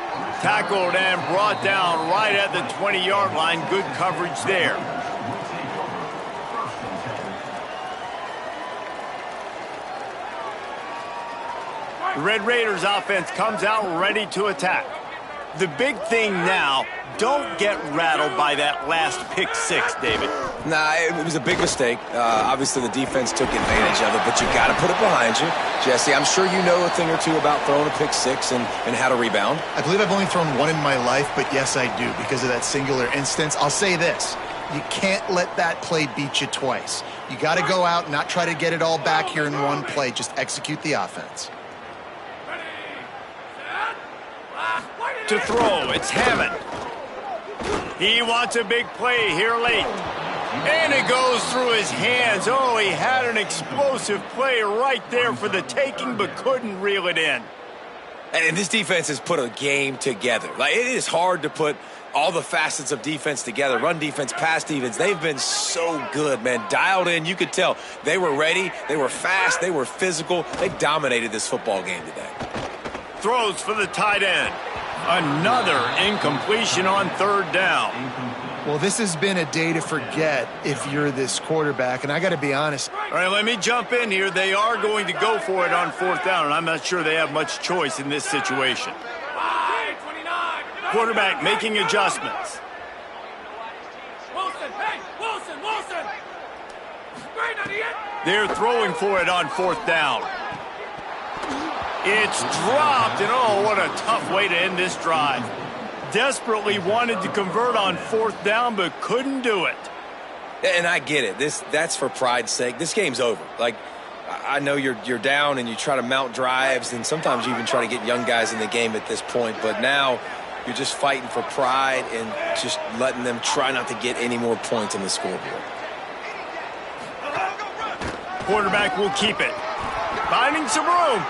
Tackled and brought down right at the 20-yard line. Good coverage there. The Red Raiders offense comes out ready to attack. The big thing now, don't get rattled by that last pick 6, David. Nah, it was a big mistake. Obviously, the defense took advantage of it, but you got to put it behind you. Jesse, I'm sure you know a thing or two about throwing a pick 6 and how to rebound. I believe I've only thrown one in my life, but yes, I do because of that singular instance. I'll say this. You can't let that play beat you twice. You got to go out and not try to get it all back here in one play. Just execute the offense. To throw, it's Hammond. He wants a big play here late. And it goes through his hands. Oh, he had an explosive play right there for the taking, but couldn't reel it in. And this defense has put a game together. Like, it is hard to put all the facets of defense together. Run defense, pass defense. They've been so good, man. Dialed in. You could tell they were ready. They were fast. They were physical. They dominated this football game today. Throws for the tight end. Another incompletion on 3rd down. Well, this has been a day to forget if you're this quarterback, and I got to be honest. All right, let me jump in here. They are going to go for it on 4th down, and I'm not sure they have much choice in this situation. Quarterback making adjustments. Wilson! They're throwing for it on 4th down. It's dropped, and oh, what a tough way to end this drive. Desperately wanted to convert on 4th down, but couldn't do it. And I get it. That's for pride's sake. This game's over. Like, I know you're down and you try to mount drives, and sometimes you even try to get young guys in the game at this point. But now you're just fighting for pride and just letting them try not to get any more points on the scoreboard. Quarterback will keep it. Finding some room.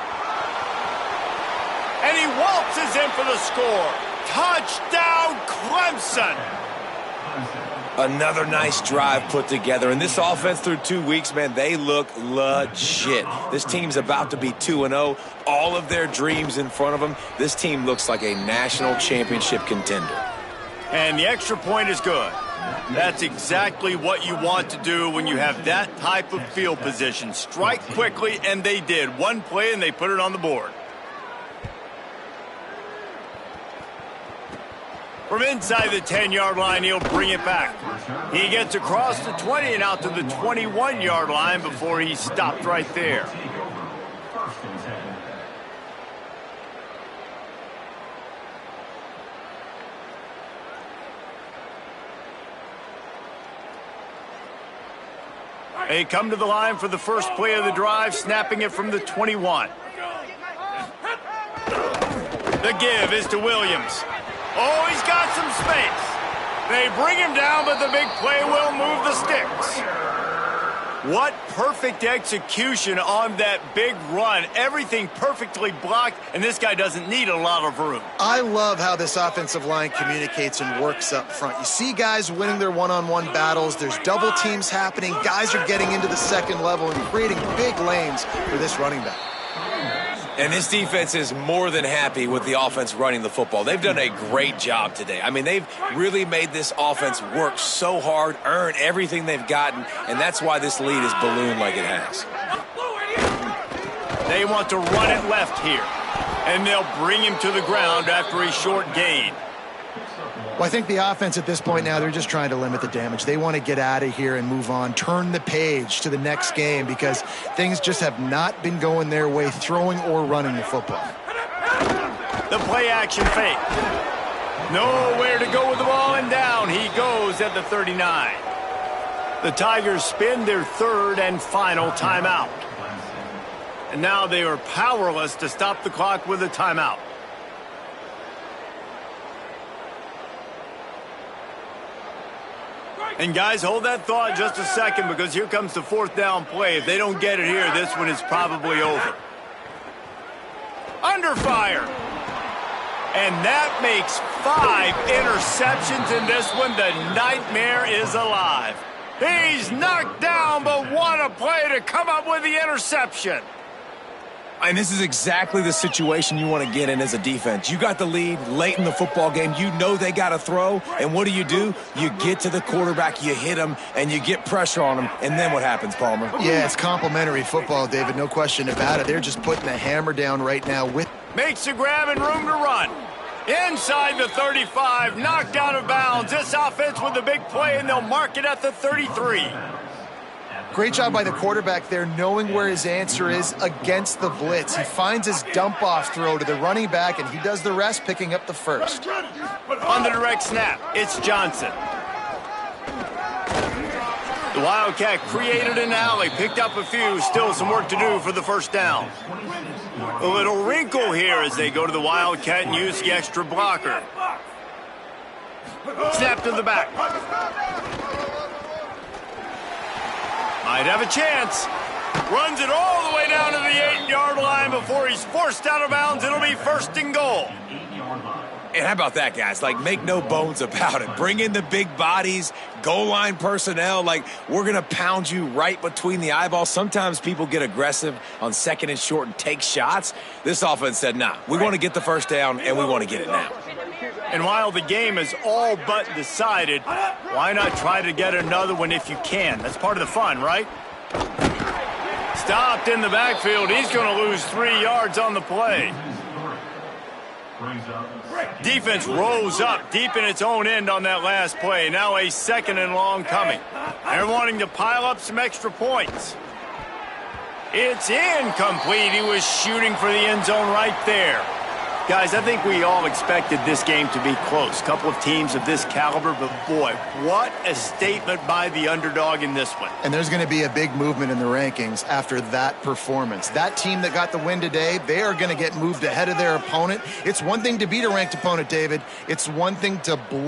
And he waltzes in for the score. Touchdown, Clemson. Another nice drive put together. And this offense through 2 weeks, man, they look legit. This team's about to be 2-0. All of their dreams in front of them. This team looks like a national championship contender. And the extra point is good. That's exactly what you want to do when you have that type of field position. Strike quickly, and they did. One play, and they put it on the board. From inside the 10-yard line, he'll bring it back. He gets across the 20 and out to the 21-yard line before he stopped right there. They come to the line for the first play of the drive, snapping it from the 21. The give is to Williams. Oh, he's got some space. They bring him down, but the big play will move the sticks. What perfect execution on that big run. Everything perfectly blocked, and this guy doesn't need a lot of room. I love how this offensive line communicates and works up front. You see guys winning their one-on-one battles. There's double teams happening. Guys are getting into the second level and creating big lanes for this running back. And this defense is more than happy with the offense running the football. They've done a great job today. I mean, they've really made this offense work so hard, earn everything they've gotten, and that's why this lead is ballooned like it has. They want to run it left here, and they'll bring him to the ground after a short gain. Well, I think the offense at this point now, they're just trying to limit the damage. They want to get out of here and move on, turn the page to the next game because things just have not been going their way, throwing or running the football. The play action fake. Nowhere to go with the ball, and down he goes at the 39. The Tigers spin their third and final timeout. And now they are powerless to stop the clock with a timeout. And guys, hold that thought just a second because here comes the fourth down play. If they don't get it here, this one is probably over. Under fire. And that makes 5 interceptions in this one. The nightmare is alive. He's knocked down, but what a play to come up with the interception. And this is exactly the situation you want to get in as a defense. You got the lead late in the football game. You know they got to throw. And what do? You get to the quarterback, you hit him, and you get pressure on him. And then what happens, Palmer? Yeah, it's complimentary football, David. No question about it. They're just putting the hammer down right now with... Makes the grab and room to run. Inside the 35, knocked out of bounds. This offense with a big play, and they'll mark it at the 33. Great job by the quarterback there, knowing where his answer is against the blitz. He finds his dump-off throw to the running back, and he does the rest, picking up the first. On the direct snap, it's Johnson. The Wildcat created an alley, picked up a few, still some work to do for the first down. A little wrinkle here as they go to the Wildcat and use the extra blocker. Snap to the back. Might have a chance. Runs it all the way down to the 8-yard line before he's forced out of bounds. It'll be first and goal. And how about that, guys? Like, make no bones about it. Bring in the big bodies, goal line personnel. Like, we're going to pound you right between the eyeballs. Sometimes people get aggressive on second and short and take shots. This offense said, nah, we want to get the first down, and we want to get it now. And while the game is all but decided, why not try to get another one if you can? That's part of the fun, right? Stopped in the backfield. He's going to lose 3 yards on the play. Defense rose up deep in its own end on that last play. Now a second and long coming. They're wanting to pile up some extra points. It's incomplete. He was shooting for the end zone right there. Guys, I think we all expected this game to be close. Couple of teams of this caliber, but boy, what a statement by the underdog in this one. And there's going to be a big movement in the rankings after that performance. That team that got the win today, they are going to get moved ahead of their opponent. It's one thing to beat a ranked opponent, David. It's one thing to blow